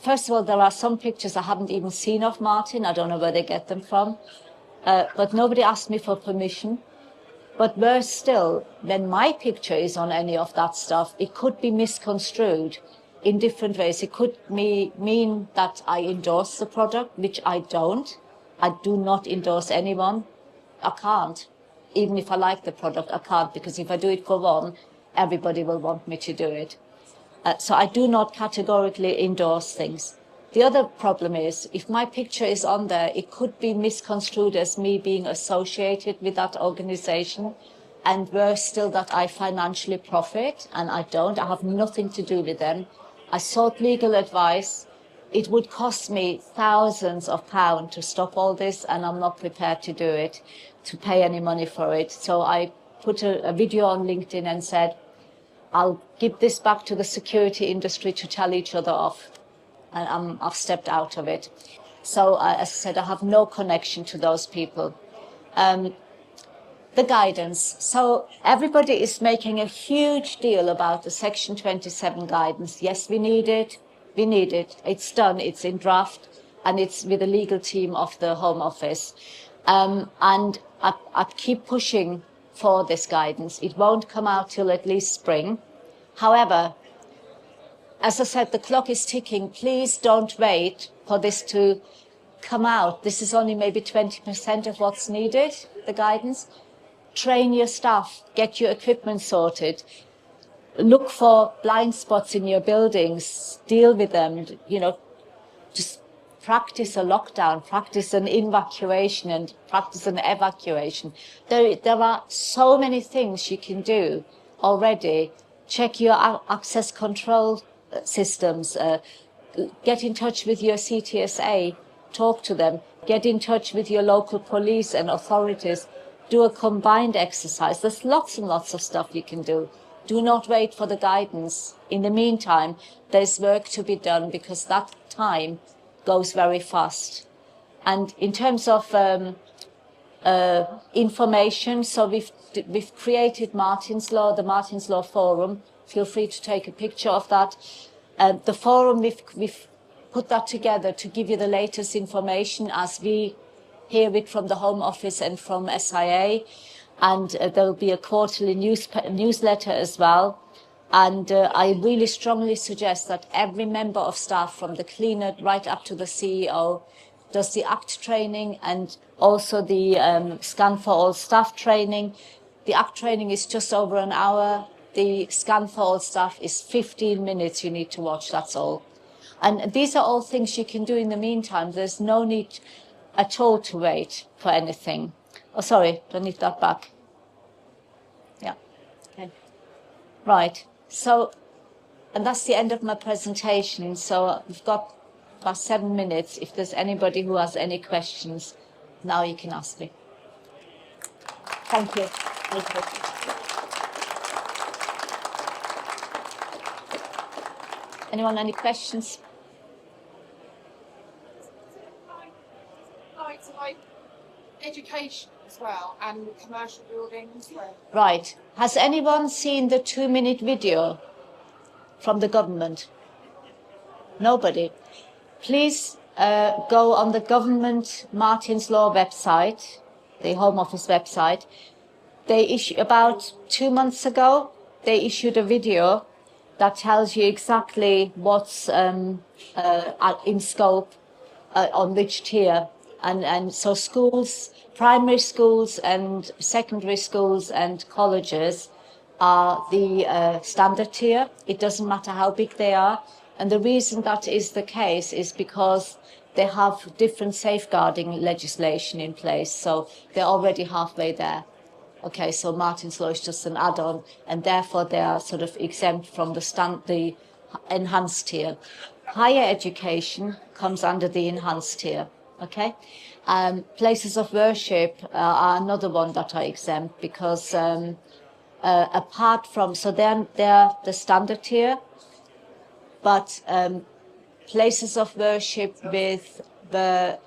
first of all, there are some pictures I haven't even seen of Martyn. I don't know where they get them from. But nobody asked me for permission. But worse still, when my picture is on any of that stuff, it could be misconstrued in different ways. It could mean that I endorse the product, which I don't. I do not endorse anyone. I can't. Even if I like the product, I can't, because if I do it for one, everybody will want me to do it. So I do not categorically endorse things. The other problem is, if my picture is on there, it could be misconstrued as me being associated with that organization, and worse still, that I financially profit, and I don't. I have nothing to do with them. I sought legal advice. It would cost me thousands of pounds to stop all this, and I'm not prepared to do it, to pay any money for it. So I put a video on LinkedIn and said, I'll give this back to the security industry to tell each other off. And I've stepped out of it. So as I said, I have no connection to those people. The guidance. So everybody is making a huge deal about the Section 27 guidance. Yes, we need it. We need it. It's done. It's in draft. And it's with the legal team of the Home Office. And I keep pushing for this guidance. It won't come out till at least spring. However, as I said, the clock is ticking. Please don't wait for this to come out. This is only maybe 20% of what's needed, the guidance. Train your staff, get your equipment sorted, look for blind spots in your buildings, deal with them, you know, just practice a lockdown, practice an evacuation and practice an evacuation. There are so many things you can do already. Check your access control systems, get in touch with your CTSA, talk to them, get in touch with your local police and authorities, do a combined exercise. There's lots and lots of stuff you can do. Do not wait for the guidance. In the meantime, there's work to be done, because that time goes very fast. And in terms of information. So we've created Martyn's Law, the Martyn's Law Forum. Feel free to take a picture of that. The forum, we've put that together to give you the latest information as we hear it from the Home Office and from SIA. And there will be a quarterly newsletter as well. And I really strongly suggest that every member of staff, from the cleaner right up to the CEO, does the ACT training and also the Scan for All staff training. The ACT training is just over an hour. The Scan for All staff is 15 minutes you need to watch, that's all. And these are all things you can do in the meantime. There's no need at all to wait for anything. Oh, sorry, don't need that back. Yeah, okay. Right, so, and that's the end of my presentation. So we've got about 7 minutes. If there's anybody who has any questions, now you can ask me. Thank you. Thank you. Anyone, any questions? Like education as well and commercial buildings. Right. Has anyone seen the 2-minute video from the government? Nobody. Please go on the government Martyn's Law website, the Home Office website. They issued about 2 months ago. They issued a video that tells you exactly what's in scope on which tier. And so schools, primary schools and secondary schools and colleges are the standard tier. It doesn't matter how big they are. And the reason that is the case is because they have different safeguarding legislation in place. So they're already halfway there. Okay, so Martyn's Law is just an add-on, and therefore they are sort of exempt from the enhanced tier. Higher education comes under the enhanced tier. Okay, places of worship are another one that are exempt because apart from, so they're the standard tier, but places of worship with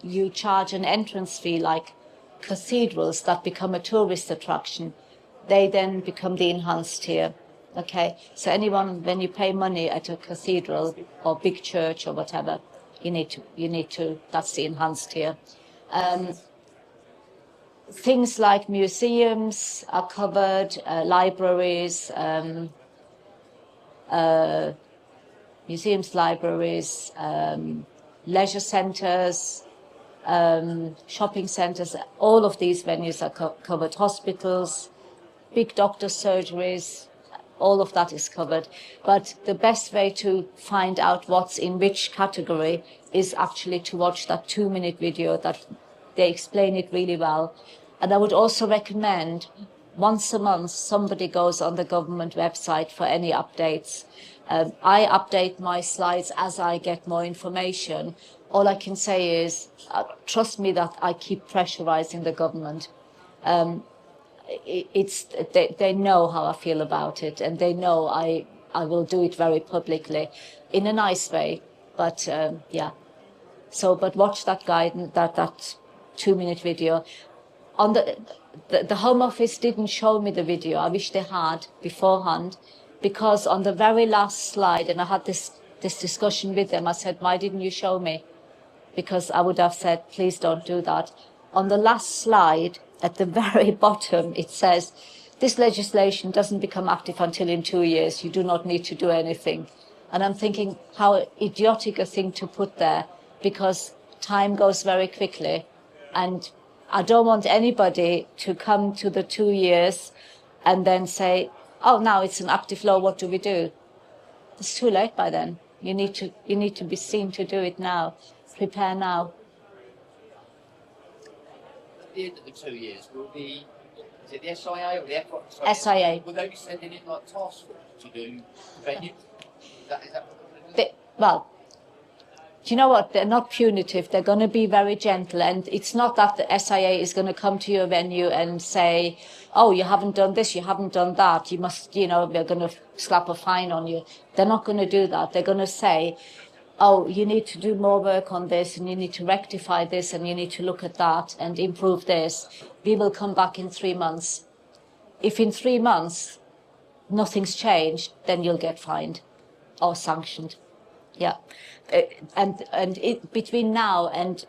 you charge an entrance fee, like cathedrals that become a tourist attraction, they then become the enhanced tier. Okay, so anyone, when you pay money at a cathedral or big church or whatever, you need to, that's the enhanced tier. Things like museums are covered, libraries, museums, libraries, leisure centres, shopping centres, all of these venues are covered. Hospitals, big doctor surgeries, all of that is covered. But the best way to find out what's in which category is actually to watch that 2-minute video that they explain it really well. And I would also recommend once a month somebody goes on the government website for any updates. I update my slides as I get more information. All I can say is, trust me that I keep pressurizing the government. They know how I feel about it, and they know I will do it very publicly, in a nice way. But yeah, so but watch that guidance, that 2-minute video. On the Home Office didn't show me the video. I wish they had beforehand, because on the very last slide, and I had this discussion with them, I said, why didn't you show me? Because I would have said, please don't do that. On the last slide, at the very bottom, it says, this legislation doesn't become active until in 2 years. You do not need to do anything. And I'm thinking how idiotic a thing to put there, because time goes very quickly. And I don't want anybody to come to the 2 years and then say, oh, now it's an active law, what do we do? It's too late by then. You need to be seen to do it now. Prepare now. At the end of the 2 years, is it the SIA or the SIA. Will they be sending in like task force to do venue? Is that Well, do you know what? They're not punitive. They're going to be very gentle. And it's not that the SIA is going to come to your venue and say, oh, you haven't done this, you haven't done that. You must, we're going to slap a fine on you. They're not going to do that. They're going to say, oh, you need to do more work on this and you need to rectify this and you need to look at that and improve this. We will come back in 3 months. If in 3 months nothing's changed, then you'll get fined or sanctioned. Yeah, and it, between now and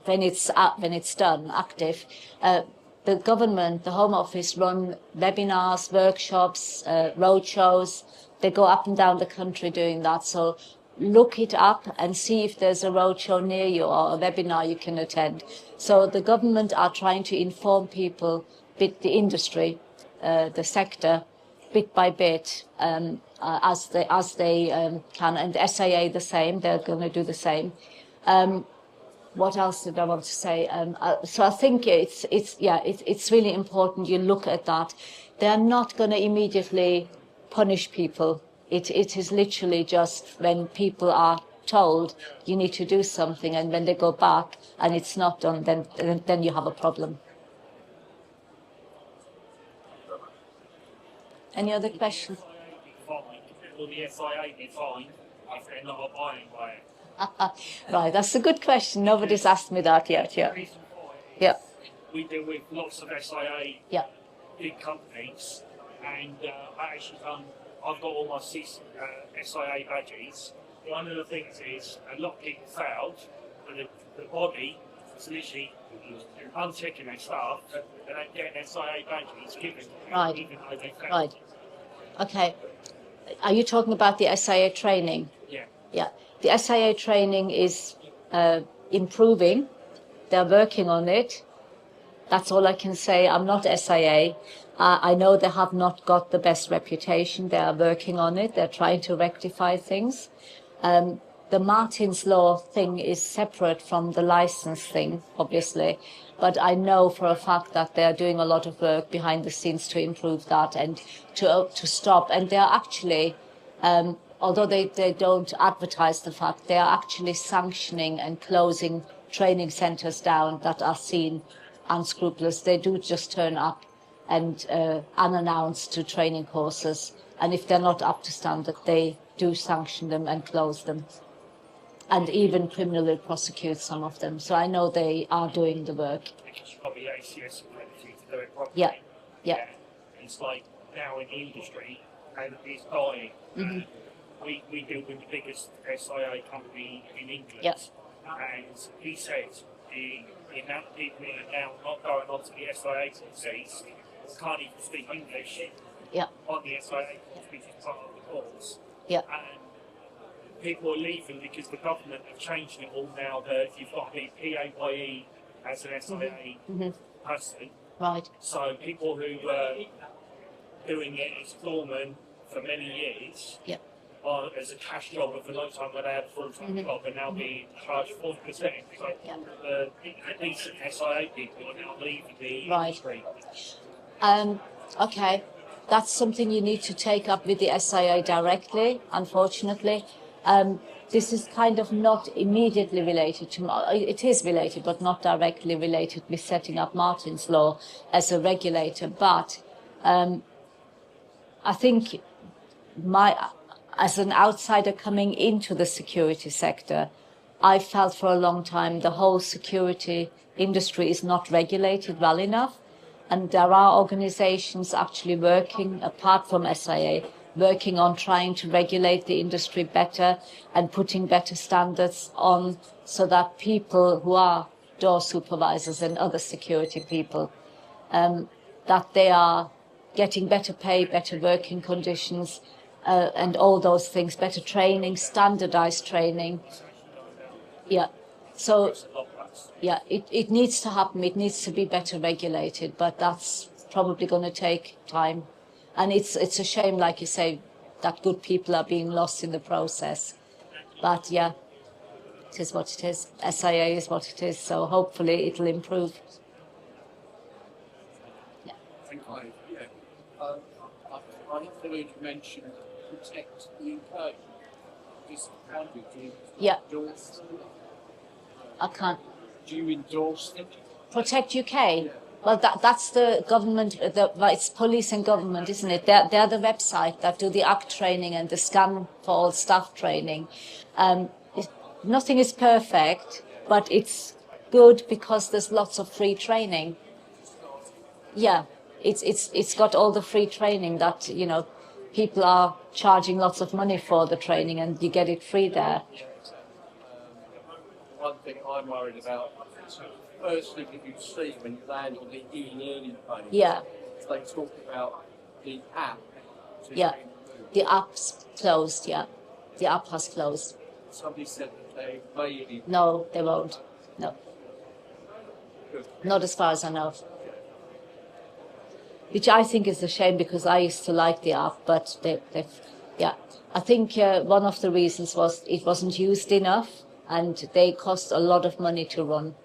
when it's done active, the government, the Home Office run webinars, workshops, roadshows. They go up and down the country doing that. So look it up and see if there's a roadshow near you or a webinar you can attend. So the government are trying to inform people, the industry, the sector, bit by bit, as they can, and the SIA the same. They're going to do the same. What else did I want to say? So I think it's really important you look at that. They're not going to immediately punish people. It is literally just when people are told you need to do something, and when they go back and it's not done, then you have a problem. Any other questions? Will the SIA be fined if they're not abiding by it? Right, that's a good question. Nobody's asked me that yet. Yeah. The reason for it is Yeah. we deal with lots of SIA Yeah. big companies, and I've got all my SIA badges. One of the things is a lot of people failed, but the body is literally unchecking their staff, they don't get an SIA badges given to them, Right. even though they failed. Right. Okay. Are you talking about the SIA training? Yeah. Yeah. The SIA training is improving. They're working on it. That's all I can say. I'm not SIA. I know they have not got the best reputation. They are working on it. They're trying to rectify things. The Martyn's Law thing is separate from the license thing, obviously. But I know for a fact that they're doing a lot of work behind the scenes to improve that and to stop. And they're actually, although they don't advertise the fact, they are actually sanctioning and closing training centres down that are seen unscrupulous. They do just turn up and unannounced to training courses. And if they're not up to standard, they do sanction them and close them, and even criminally prosecute some of them. So I know they are doing the work. Because you've got the ACS ability to do it properly. Yeah, yeah. It's like now in the industry, and it's dying. We deal with the biggest SIA company in England. Yeah. And he said the enacted are now not going on to the SIA courses, can't even speak English on the SIA course, which is part of the course. Yeah. And people are leaving because the government have changed it all now that you've got to be PAYE as an SIA person. Right. So people who were doing it as foreman for many years, as a cash job for a long time when they had a full-time job, are now being charged 40%. So the decent SIA people are now leaving the industry. Okay. That's something you need to take up with the SIA directly, unfortunately. This is kind of not immediately related to, it is related, but not directly related with setting up Martyn's Law as a regulator. But I think as an outsider coming into the security sector, I felt for a long time the whole security industry is not regulated well enough. And there are organizations actually working, apart from SIA, working on trying to regulate the industry better and putting better standards on so that people who are door supervisors and other security people, that they are getting better pay, better working conditions, and all those things, better training, standardized training. Yeah. So, yeah, it needs to happen. It needs to be better regulated, but that's probably going to take time. And it's a shame, like you say, that good people are being lost in the process. But yeah, it is what it is. SIA is what it is. So hopefully it'll improve. Yeah. Thank you. Yeah. I have heard you mention Protect UK. Is Yeah. endorse? I can't. Do you endorse them? Protect UK? Well, that's the government, well, it's police and government, isn't it? They're the website that do the act training and the scan for all staff training. Nothing is perfect, but it's good because there's lots of free training. Yeah, it's got all the free training that, you know, people are charging lots of money for the training and you get it free there. One thing I'm worried about, first thing that you see when you land on the e-learning page, Yeah, they talk about the app. yeah. The app's closed, yeah. The app has closed. Somebody said that they may be. No, they won't. No. Not as far as I know. Which I think is a shame because I used to like the app, but yeah. I think one of the reasons was it wasn't used enough and they cost a lot of money to run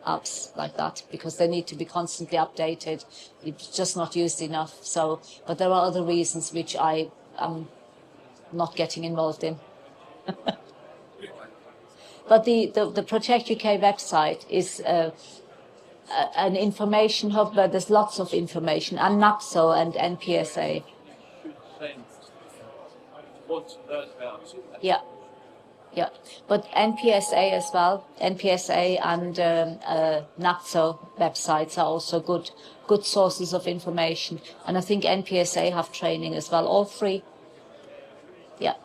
apps like that because they need to be constantly updated. It's just not used enough. So, but there are other reasons which I am not getting involved in. But the Protect UK website is an information hub where there's lots of information, and NAPSO and NPSA. Yeah, yeah. But NPSA as well, NPSA and NAPSO websites are also good sources of information. And I think NPSA have training as well, all free. Yeah.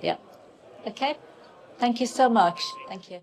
Yeah. Okay. Thank you so much. Thank you.